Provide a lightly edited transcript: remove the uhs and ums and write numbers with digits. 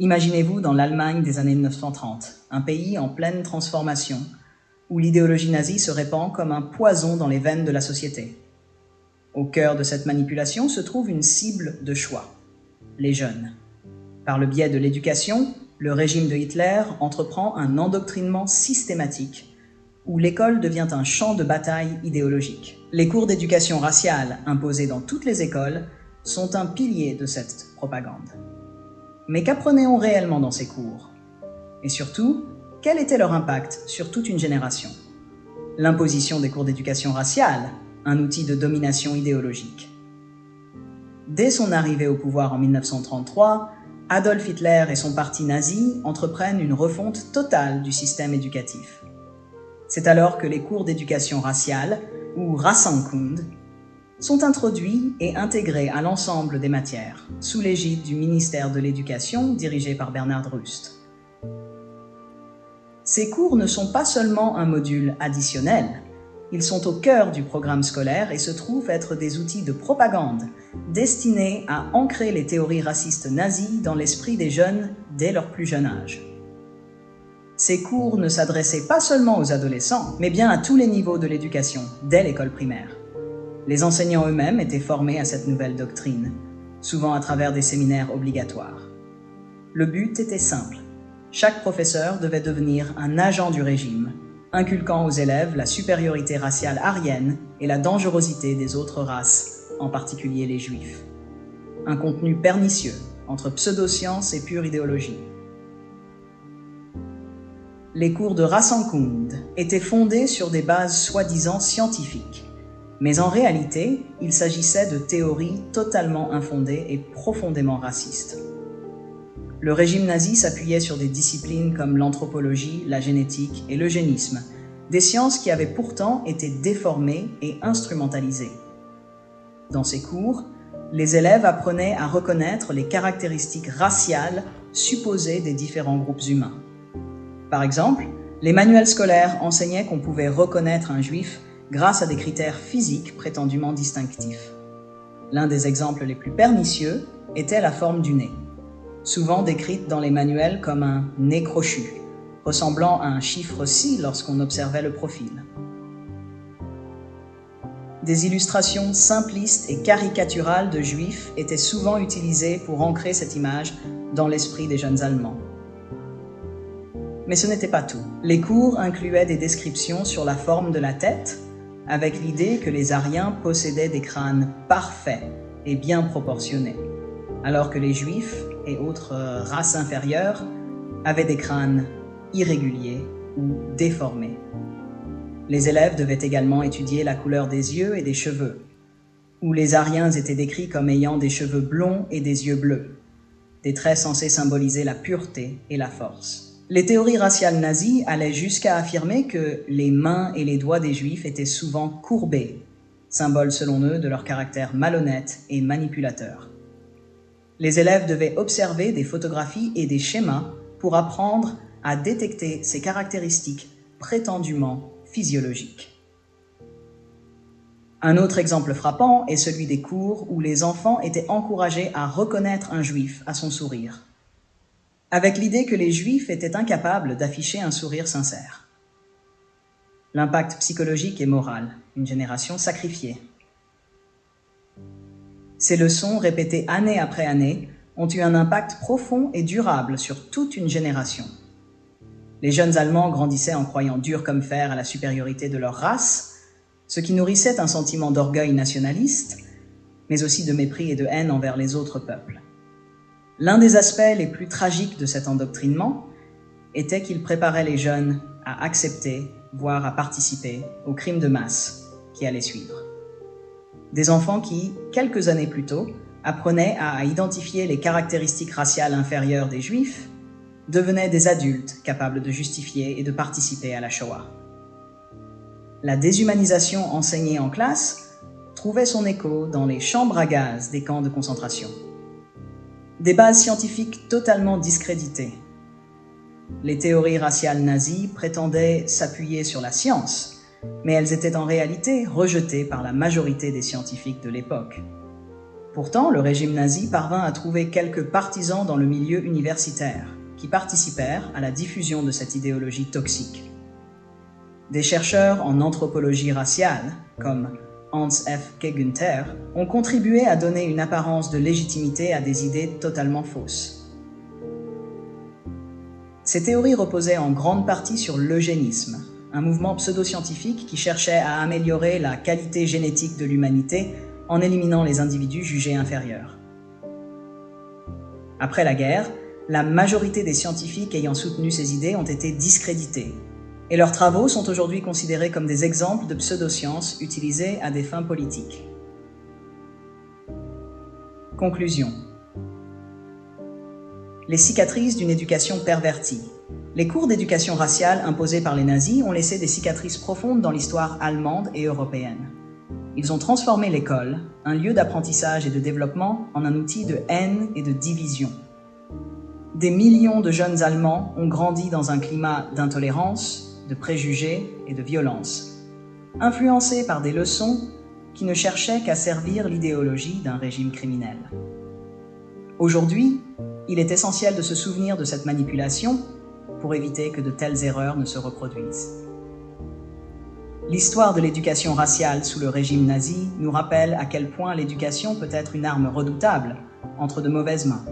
Imaginez-vous dans l'Allemagne des années 1930, un pays en pleine transformation, où l'idéologie nazie se répand comme un poison dans les veines de la société. Au cœur de cette manipulation se trouve une cible de choix, les jeunes. Par le biais de l'éducation, le régime de Hitler entreprend un endoctrinement systématique où l'école devient un champ de bataille idéologique. Les cours d'éducation raciale imposés dans toutes les écoles sont un pilier de cette propagande. Mais qu'apprenait-on réellement dans ces cours? Et surtout, quel était leur impact sur toute une génération? L'imposition des cours d'éducation raciale, un outil de domination idéologique. Dès son arrivée au pouvoir en 1933, Adolf Hitler et son parti nazi entreprennent une refonte totale du système éducatif. C'est alors que les cours d'éducation raciale, ou Rassenkunde, sont introduits et intégrés à l'ensemble des matières, sous l'égide du ministère de l'Éducation dirigé par Bernhard Rust. Ces cours ne sont pas seulement un module additionnel, ils sont au cœur du programme scolaire et se trouvent être des outils de propagande destinés à ancrer les théories racistes nazies dans l'esprit des jeunes dès leur plus jeune âge. Ces cours ne s'adressaient pas seulement aux adolescents, mais bien à tous les niveaux de l'éducation, dès l'école primaire. Les enseignants eux-mêmes étaient formés à cette nouvelle doctrine, souvent à travers des séminaires obligatoires. Le but était simple. Chaque professeur devait devenir un agent du régime, inculquant aux élèves la supériorité raciale aryenne et la dangerosité des autres races, en particulier les juifs. Un contenu pernicieux entre pseudosciences et pure idéologie. Les cours de Rassenkunde étaient fondés sur des bases soi-disant scientifiques, mais en réalité, il s'agissait de théories totalement infondées et profondément racistes. Le régime nazi s'appuyait sur des disciplines comme l'anthropologie, la génétique et l'eugénisme, des sciences qui avaient pourtant été déformées et instrumentalisées. Dans ces cours, les élèves apprenaient à reconnaître les caractéristiques raciales supposées des différents groupes humains. Par exemple, les manuels scolaires enseignaient qu'on pouvait reconnaître un juif grâce à des critères physiques prétendument distinctifs. L'un des exemples les plus pernicieux était la forme du nez, souvent décrite dans les manuels comme un nez crochu, ressemblant à un chiffre 6 lorsqu'on observait le profil. Des illustrations simplistes et caricaturales de juifs étaient souvent utilisées pour ancrer cette image dans l'esprit des jeunes Allemands. Mais ce n'était pas tout. Les cours incluaient des descriptions sur la forme de la tête, avec l'idée que les Aryens possédaient des crânes parfaits et bien proportionnés, alors que les Juifs et autres races inférieures avaient des crânes irréguliers ou déformés. Les élèves devaient également étudier la couleur des yeux et des cheveux, où les Aryens étaient décrits comme ayant des cheveux blonds et des yeux bleus, des traits censés symboliser la pureté et la force. Les théories raciales nazies allaient jusqu'à affirmer que les mains et les doigts des Juifs étaient souvent courbés, symbole selon eux de leur caractère malhonnête et manipulateur. Les élèves devaient observer des photographies et des schémas pour apprendre à détecter ces caractéristiques prétendument physiologiques. Un autre exemple frappant est celui des cours où les enfants étaient encouragés à reconnaître un Juif à son sourire, avec l'idée que les Juifs étaient incapables d'afficher un sourire sincère. L'impact psychologique et moral, une génération sacrifiée. Ces leçons, répétées année après année, ont eu un impact profond et durable sur toute une génération. Les jeunes Allemands grandissaient en croyant dur comme fer à la supériorité de leur race, ce qui nourrissait un sentiment d'orgueil nationaliste, mais aussi de mépris et de haine envers les autres peuples. L'un des aspects les plus tragiques de cet endoctrinement était qu'il préparait les jeunes à accepter, voire à participer aux crimes de masse qui allaient suivre. Des enfants qui, quelques années plus tôt, apprenaient à identifier les caractéristiques raciales inférieures des Juifs, devenaient des adultes capables de justifier et de participer à la Shoah. La déshumanisation enseignée en classe trouvait son écho dans les chambres à gaz des camps de concentration. Des bases scientifiques totalement discréditées. Les théories raciales nazies prétendaient s'appuyer sur la science, mais elles étaient en réalité rejetées par la majorité des scientifiques de l'époque. Pourtant, le régime nazi parvint à trouver quelques partisans dans le milieu universitaire, qui participèrent à la diffusion de cette idéologie toxique. Des chercheurs en anthropologie raciale, comme Hans F. Günther, ont contribué à donner une apparence de légitimité à des idées totalement fausses. Ces théories reposaient en grande partie sur l'eugénisme, un mouvement pseudo-scientifique qui cherchait à améliorer la qualité génétique de l'humanité en éliminant les individus jugés inférieurs. Après la guerre, la majorité des scientifiques ayant soutenu ces idées ont été discrédités, et leurs travaux sont aujourd'hui considérés comme des exemples de pseudosciences utilisées à des fins politiques. Conclusion. Les cicatrices d'une éducation pervertie. Les cours d'éducation raciale imposés par les nazis ont laissé des cicatrices profondes dans l'histoire allemande et européenne. Ils ont transformé l'école, un lieu d'apprentissage et de développement, en un outil de haine et de division. Des millions de jeunes Allemands ont grandi dans un climat d'intolérance, de préjugés et de violence, influencés par des leçons qui ne cherchaient qu'à servir l'idéologie d'un régime criminel. Aujourd'hui, il est essentiel de se souvenir de cette manipulation pour éviter que de telles erreurs ne se reproduisent. L'histoire de l'éducation raciale sous le régime nazi nous rappelle à quel point l'éducation peut être une arme redoutable entre de mauvaises mains.